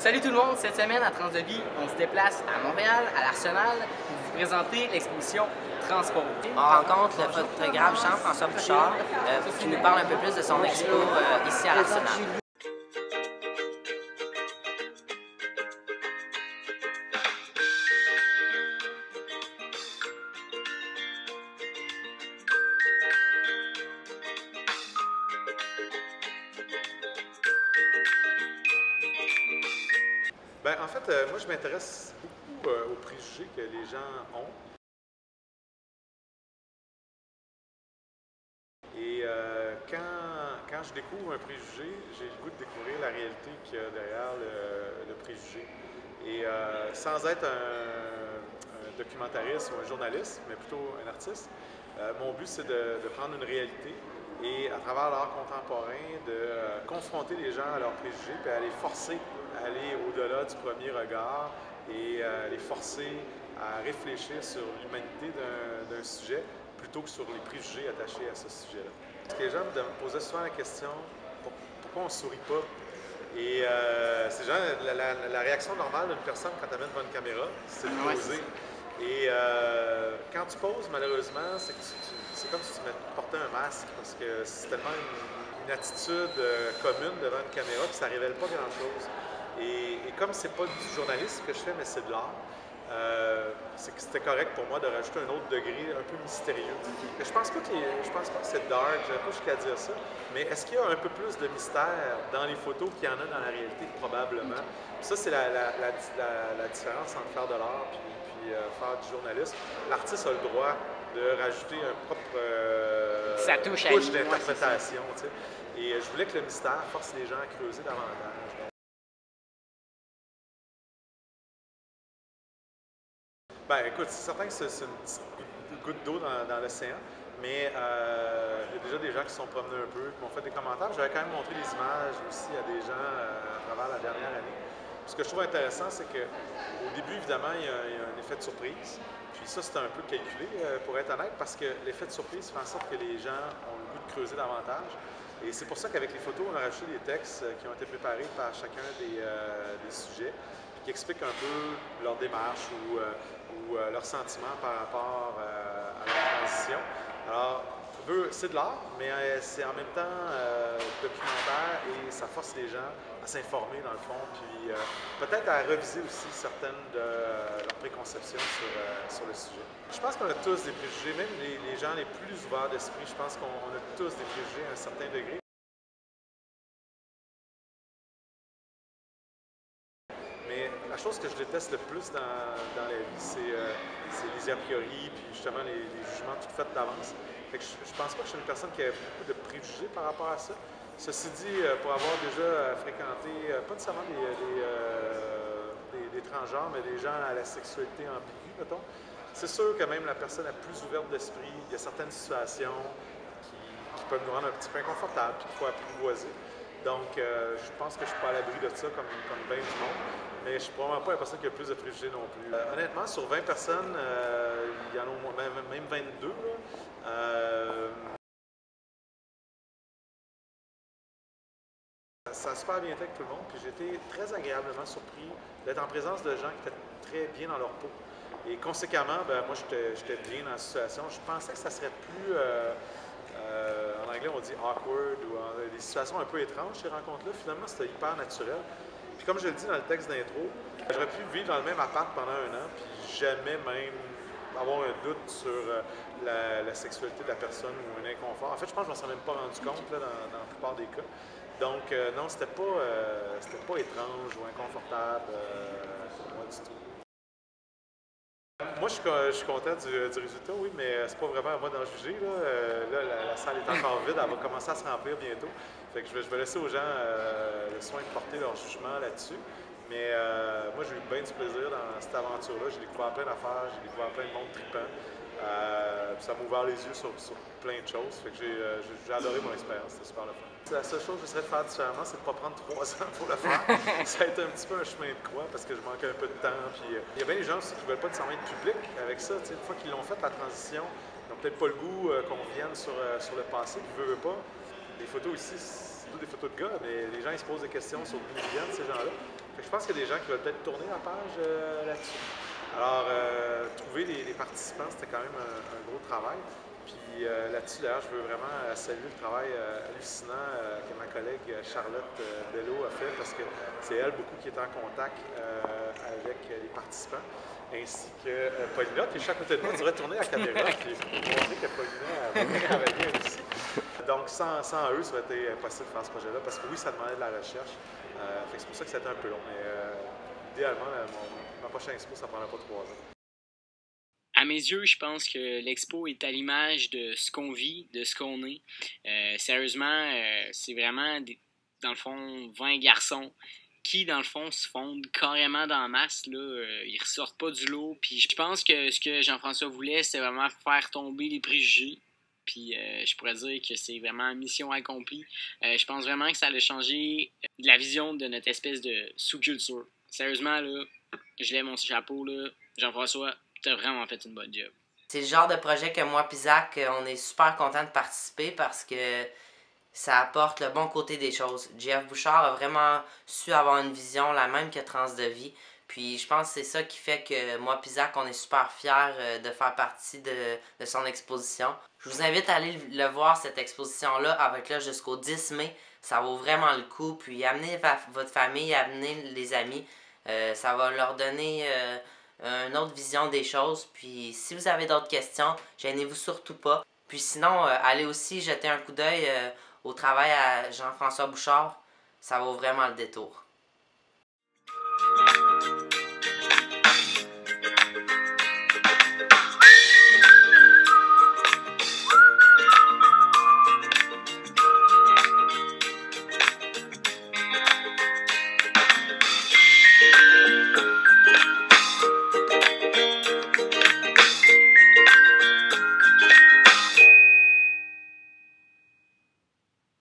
Salut tout le monde, cette semaine à Transdevie, on se déplace à Montréal, à l'Arsenal, pour vous présenter l'exposition Transport. On rencontre le photographe Jean-François Bouchard qui nous parle un peu plus de son expo ici à l'Arsenal. En fait, moi, je m'intéresse beaucoup aux préjugés que les gens ont. Et quand je découvre un préjugé, j'ai le goût de découvrir la réalité qu'il y a derrière le préjugé. Et sans être un documentariste ou un journaliste, mais plutôt un artiste, mon but, c'est de prendre une réalité et, à travers l'art contemporain, de confronter les gens à leurs préjugés et à les forcer à aller au-delà du premier regard et les forcer à réfléchir sur l'humanité d'un sujet plutôt que sur les préjugés attachés à ce sujet-là. Parce que les gens me posaient souvent la question pourquoi on ne sourit pas? Et c'est genre la réaction normale d'une personne quand elle met devant une caméra, c'est de poser. Et quand tu poses, malheureusement, c'est comme si tu portais un masque parce que c'est tellement une attitude commune devant une caméra que ça ne révèle pas grand-chose. Et comme c'est pas du journalisme que je fais, mais c'est de l'art, c'était correct pour moi de rajouter un autre degré un peu mystérieux. Je pense pas que c'est dark, je n'ai pas jusqu'à dire ça, mais est-ce qu'il y a un peu plus de mystère dans les photos qu'il y en a dans la réalité? Probablement. Ça, c'est la différence entre faire de l'art puis faire du journalisme. L'artiste a le droit de rajouter un propre couche d'interprétation. Et je voulais que le mystère force les gens à creuser davantage. Écoute, c'est certain que c'est une petite goutte d'eau dans l'océan, mais il y a déjà des gens qui se sont promenés un peu, qui m'ont fait des commentaires. J'avais quand même montré des images aussi à des gens à travers la dernière année. Ce que je trouve intéressant, c'est qu'au début, évidemment, il y a un effet de surprise. Puis ça, c'est un peu calculé, pour être honnête, parce que l'effet de surprise fait en sorte que les gens ont le goût de creuser davantage. Et c'est pour ça qu'avec les photos, on a rajouté des textes qui ont été préparés par chacun des sujets, qui expliquent un peu leur démarche ou leurs sentiments par rapport à la transition. Alors, c'est de l'art, mais c'est en même temps documentaire et ça force les gens à s'informer dans le fond, puis peut-être à reviser aussi certaines de leurs préconceptions sur le sujet. Je pense qu'on a tous des préjugés, même les gens les plus ouverts d'esprit, je pense qu'on a tous des préjugés à un certain degré. Mais la chose que je déteste le plus dans la vie, c'est les a priori, puis justement les jugements tout faits d'avance. Fait que je pense pas que je suis une personne qui a beaucoup de préjugés par rapport à ça. Ceci dit, pour avoir déjà fréquenté, pas nécessairement des transgenres, mais des gens à la sexualité ambiguë, mettons, c'est sûr que même la personne la plus ouverte d'esprit, il y a certaines situations qui peuvent nous rendre un petit peu inconfortables, puis qu'il faut apprivoiser. Donc, je pense que je suis pas à l'abri de ça comme bien du monde, mais je suis probablement pas la personne qui a le plus de préjugés non plus. Honnêtement, sur 20 personnes, il y en a au moins, même 22. Ça a super bien été avec tout le monde, puis j'ai été très agréablement surpris d'être en présence de gens qui étaient très bien dans leur peau. Et conséquemment, moi, j'étais bien dans la situation. Je pensais que ça serait plus... en anglais, on dit awkward ou des situations un peu étranges, ces rencontres-là. Finalement, c'était hyper naturel. Puis comme je le dis dans le texte d'intro, j'aurais pu vivre dans le même appart pendant un an, puis jamais même avoir un doute sur la sexualité de la personne ou un inconfort. En fait, je pense que je m'en serais même pas rendu compte là, dans la plupart des cas. Donc, non, c'était pas étrange ou inconfortable pour moi du tout. Moi, je suis content du résultat, oui, mais c'est pas vraiment à moi d'en juger. Là, la salle est encore vide, elle va commencer à se remplir bientôt. Fait que je vais laisser aux gens le soin de porter leur jugement là-dessus. Mais moi, j'ai eu bien du plaisir dans cette aventure-là. J'ai découvert plein d'affaires, j'ai découvert plein de monde trippant. Ça m'a ouvert les yeux sur plein de choses. Fait que j'ai adoré mon expérience, c'était super le fun. La seule chose que j'essaierais de faire différemment, c'est de ne pas prendre 3 ans pour le faire. Ça a été un petit peu un chemin de croix parce que je manquais un peu de temps. Puis, il y a bien des gens aussi qui ne veulent pas nécessairement être publics avec ça. Une fois qu'ils l'ont fait, la transition, ils n'ont peut-être pas le goût qu'on revienne sur le passé, puis veulent pas. Les photos ici, c'est toutes des photos de gars, mais les gens ils se posent des questions sur d'où ils viennent, ces gens-là. Fait que je pense qu'il y a des gens qui veulent peut-être tourner la page là-dessus. Alors, trouver les participants, c'était quand même un gros travail. Puis là-dessus, d'ailleurs, je veux vraiment saluer le travail hallucinant que ma collègue Charlotte Bello a fait, parce que c'est elle beaucoup qui est en contact avec les participants, ainsi que Paulina, qui est juste à côté de moi. Tu devrais tourner la caméra, puis montrer que Paulina a beaucoup travaillé aussi. Donc, sans eux, ça aurait été impossible de faire ce projet-là, parce que oui, ça demandait de la recherche. Fait que c'est pour ça que ça a été un peu long, mais idéalement, ma prochaine expo, ça ne prendra pas 3 ans. À mes yeux, je pense que l'expo est à l'image de ce qu'on vit, de ce qu'on est. Sérieusement, c'est vraiment, dans le fond, 20 garçons qui, dans le fond, se fondent carrément dans la masse. Là. Ils ressortent pas du lot. Puis je pense que ce que Jean-François voulait, c'est vraiment faire tomber les préjugés. Puis je pourrais dire que c'est vraiment mission accomplie. Je pense vraiment que ça a changé la vision de notre espèce de sous-culture. Sérieusement, là, je lève mon chapeau, là. Jean-François, t'as vraiment fait une bonne job. C'est le genre de projet que moi et Zach, on est super content de participer parce que ça apporte le bon côté des choses. JF Bouchard a vraiment su avoir une vision, la même que Transdevie. Puis je pense que c'est ça qui fait que moi et Zach, on est super fiers de faire partie de son exposition. Je vous invite à aller le voir, cette exposition-là, avec là jusqu'au 10 mai. Ça vaut vraiment le coup. Puis amenez votre famille, amenez les amis. Ça va leur donner une autre vision des choses. Puis si vous avez d'autres questions, gênez-vous surtout pas. Puis sinon, allez aussi jeter un coup d'œil au travail à Jean-François Bouchard. Ça vaut vraiment le détour.